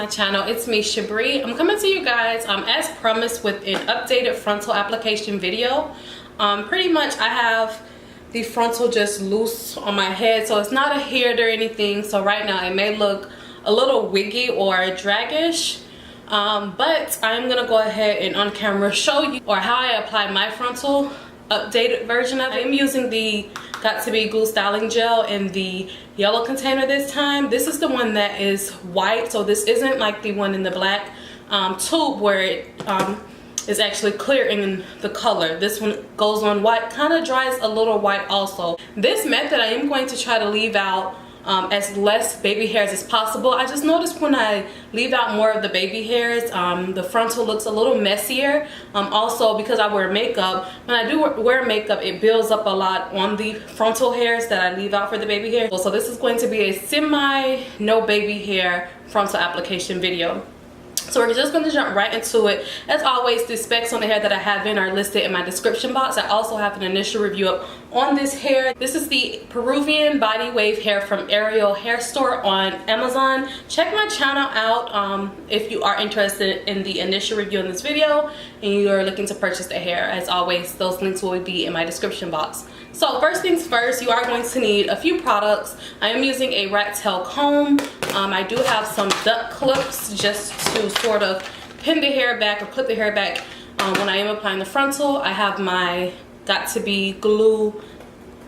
my channel. It's me, Shabree. I'm coming to you guys as promised with an updated frontal application video. Pretty much I have the frontal just loose on my head, so it's not a hair or anything. So right now it may look a little wiggy or draggish, but I'm gonna go ahead and on camera show you or how I apply my frontal updated version of it. I'm using the Got To Be glue styling gel in the yellow container this time. This is the one that is white, so this isn't like the one in the black tube where it is actually clear in the color. This one goes on white, kind of dries a little white also. This method I am going to try to leave out as less baby hairs as possible. I just noticed when I leave out more of the baby hairs, the frontal looks a little messier. Also because I wear makeup, when I do wear makeup, it builds up a lot on the frontal hairs that I leave out for the baby hair. So this is going to be a semi no baby hair frontal application video. So we're just going to jump right into it. As always, the specs on the hair that I have in are listed in my description box. I also have an initial review up on this hair. This is the Peruvian Bodywave hair from Ariel hair store on Amazon. Check my channel out if you are interested in the initial review in this video and you are looking to purchase the hair. As always, those links will be in my description box. So first things first, you are going to need a few products. I am using a rat tail comb. I do have some duck clips just to sort of pin the hair back or clip the hair back when I am applying the frontal. I have my Got To Be glue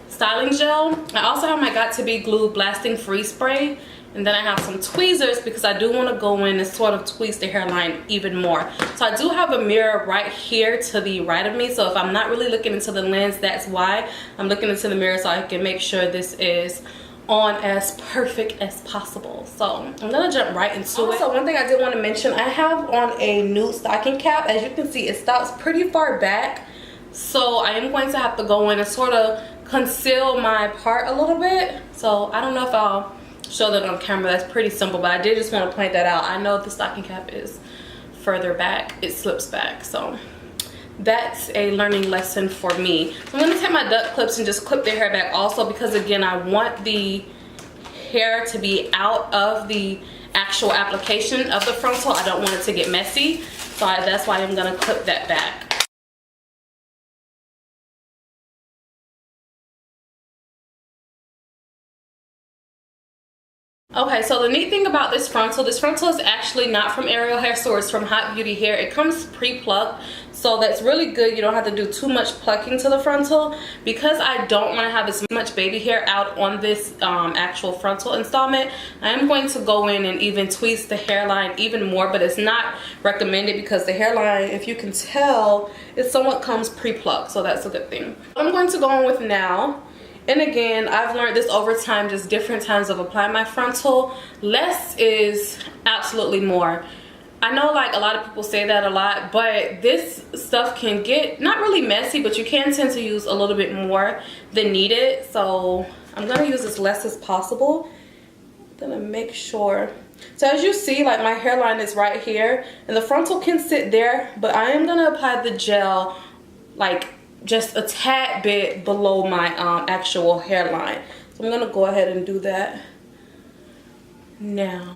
styling gel. I also have my Got To Be glue blasting freeze spray. And then I have some tweezers because I do want to go in and sort of tweeze the hairline even more. So I do have a mirror right here to the right of me. So if I'm not really looking into the lens, that's why I'm looking into the mirror, so I can make sure this is on as perfect as possible. So I'm gonna jump right into it. So one thing I did want to mention, I have on a nude stocking cap. As you can see, it stops pretty far back. So I am going to have to go in and sort of conceal my part a little bit. So I don't know if I'll show that on camera. That's pretty simple, but I did just want to point that out. I know the stocking cap is further back, it slips back, so that's a learning lesson for me. So I'm going to take my duck clips and just clip the hair back also, because again I want the hair to be out of the actual application of the frontal. I don't want it to get messy, so that's why I'm going to clip that back. Okay, so the neat thing about this frontal is actually not from Ariel hair store, it's from Hot Beauty hair. It comes pre-plucked, so that's really good. You don't have to do too much plucking to the frontal. Because I don't want to have as much baby hair out on this actual frontal installment, I am going to go in and even tweeze the hairline even more, but it's not recommended because the hairline, if you can tell, it somewhat comes pre-plucked, so that's a good thing. What I'm going to go on with now, and again, I've learned this over time, just different times of applying my frontal. Less is absolutely more. I know like a lot of people say that a lot, but this stuff can get not really messy, but you can tend to use a little bit more than needed. So I'm gonna use as less as possible. I'm gonna make sure. So as you see, like my hairline is right here and the frontal can sit there, but I am gonna apply the gel like just a tad bit below my actual hairline. So I'm gonna go ahead and do that now.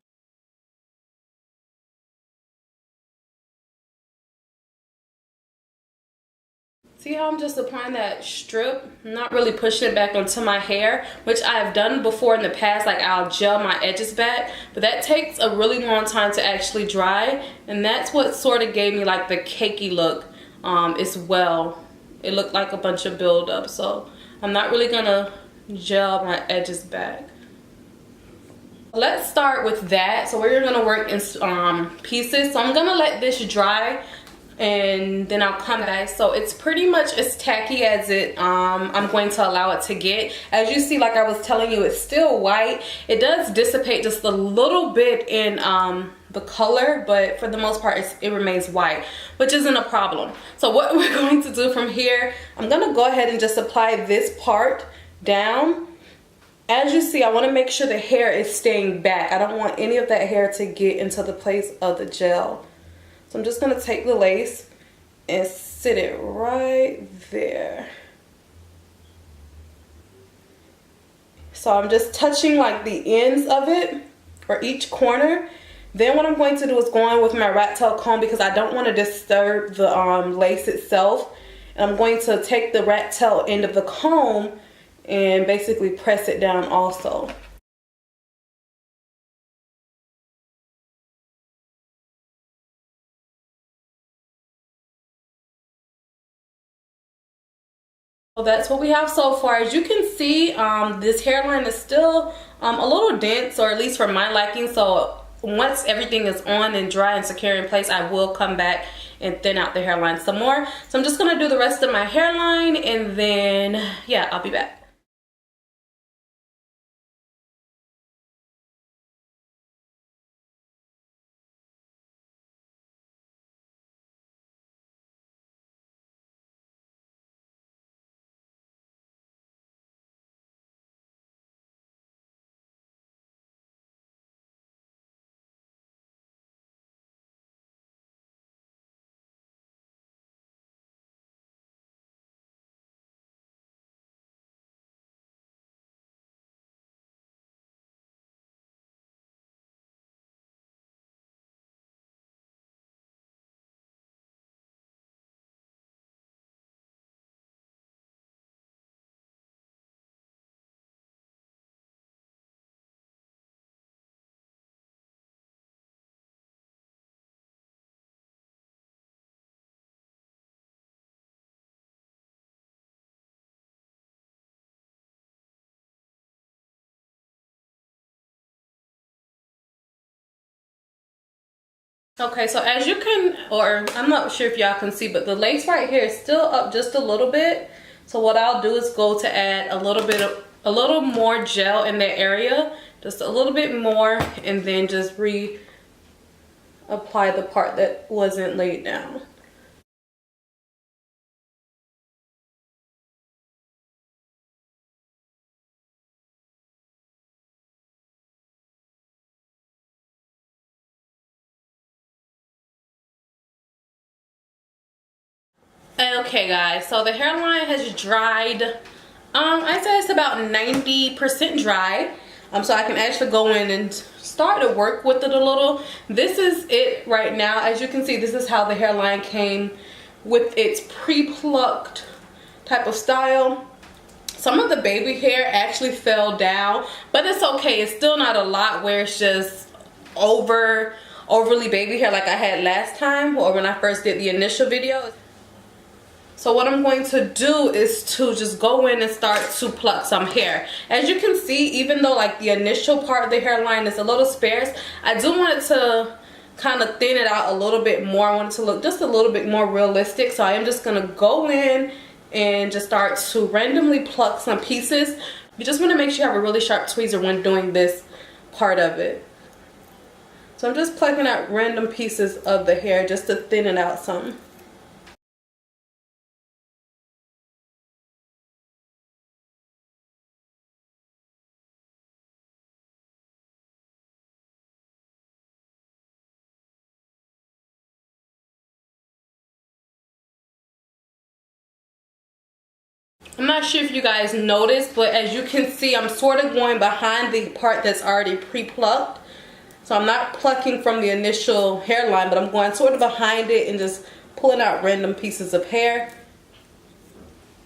See how I'm just applying that strip, not really pushing it back onto my hair, which I've done before in the past. Like I'll gel my edges back, but that takes a really long time to actually dry, and that's what sort of gave me like the cakey look as well. It looked like a bunch of buildup, so I'm not really gonna gel my edges back. Let's start with that. So we're gonna work in pieces. So I'm gonna let this dry and then I'll come back. So it's pretty much as tacky as I'm going to allow it to get. As you see, like I was telling you, it's still white. It does dissipate just a little bit in the color, but for the most part it remains white, which isn't a problem. So what we're going to do from here, I'm gonna go ahead and just apply this part down. As you see, I want to make sure the hair is staying back. I don't want any of that hair to get into the place of the gel. So I'm just going to take the lace and sit it right there. So I'm just touching like the ends of it for each corner, Then what I'm going to do is go in with my rat tail comb because I don't want to disturb the lace itself. And I'm going to take the rat tail end of the comb and basically press it down also. So that's what we have so far. As you can see, this hairline is still a little dense, or at least for my liking. So once everything is on and dry and secure in place, I will come back and thin out the hairline some more. So I'm just gonna do the rest of my hairline, and then yeah, I'll be back. Okay, so as you can, or I'm not sure if y'all can see, but the lace right here is still up just a little bit. So what I'll do is go to add a little more gel in that area, just a little bit more, and then just reapply the part that wasn't laid down. Okay guys, so the hairline has dried. I'd say it's about 90% dry. So I can actually go in and start to work with it a little. This is it right now. As you can see, this is how the hairline came with its pre-plucked type of style. Some of the baby hair actually fell down, but it's okay. It's still not a lot where it's just overly baby hair like I had last time, or when I first did the initial video. So what I'm going to do is to just go in and start to pluck some hair. As you can see, even though like the initial part of the hairline is a little sparse, I do want it to kind of thin it out a little bit more. I want it to look just a little bit more realistic. So I am just going to go in and just start to randomly pluck some pieces. You just want to make sure you have a really sharp tweezer when doing this part of it. So I'm just plucking out random pieces of the hair just to thin it out some. I'm not sure if you guys noticed, but as you can see, I'm sort of going behind the part that's already pre-plucked. So I'm not plucking from the initial hairline, but I'm going sort of behind it and just pulling out random pieces of hair.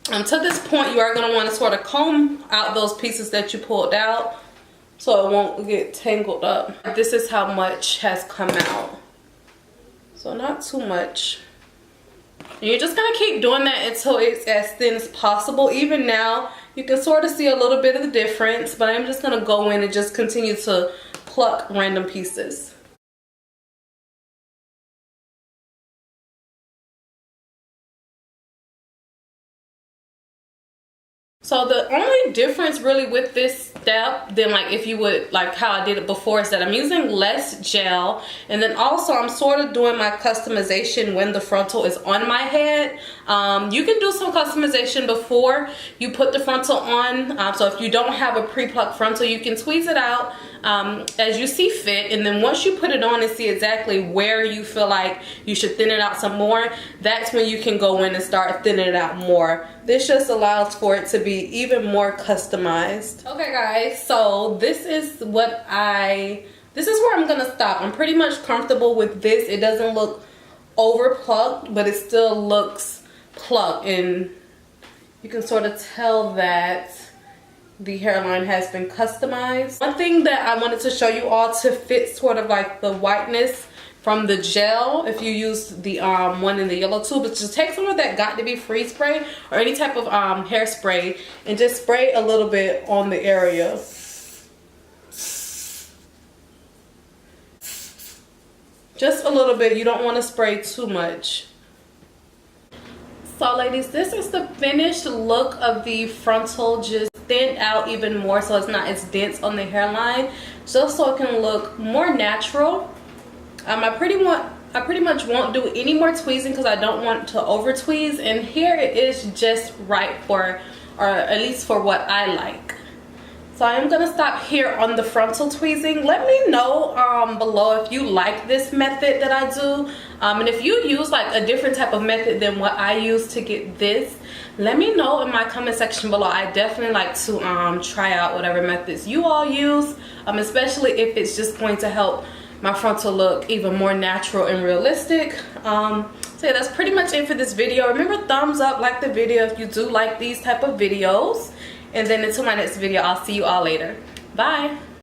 To this point, you are going to want to sort of comb out those pieces that you pulled out so it won't get tangled up. This is how much has come out. So not too much. And you're just gonna keep doing that until it's as thin as possible. Even now, you can sort of see a little bit of the difference, but I'm just gonna go in and just continue to pluck random pieces. So the only difference really with this step than like if you would like how I did it before is that I'm using less gel, and then also I'm sort of doing my customization when the frontal is on my head. You can do some customization before you put the frontal on. So if you don't have a pre-plucked frontal, you can squeeze it out as you see fit, and then once you put it on and see exactly where you feel like you should thin it out some more, that's when you can go in and start thinning it out more. This just allows for it to be even more customized. Okay guys, so this is what I this is where I'm gonna stop. I'm pretty much comfortable with this. It doesn't look over plucked, but it still looks plucked, and you can sort of tell that the hairline has been customized. One thing that I wanted to show you all to fit sort of like the whiteness from the gel, if you use the one in the yellow tube, is just take some of that Got to Be Free spray or any type of hairspray and just spray a little bit on the area. Just a little bit. You don't want to spray too much. So ladies, this is the finished look of the frontal. Just thinned out even more so it's not as dense on the hairline, just so it can look more natural. I pretty much won't do any more tweezing because I don't want to over tweeze, and here it is just right for, or at least for what I like. So I am gonna stop here on the frontal tweezing. Let me know below if you like this method that I do, and if you use like a different type of method than what I use to get this. Let me know in my comment section below. I definitely like to try out whatever methods you all use, especially if it's just going to help my frontal look even more natural and realistic. So yeah, that's pretty much it for this video. Remember, thumbs up, like the video if you do like these type of videos. And then until my next video, I'll see you all later. Bye.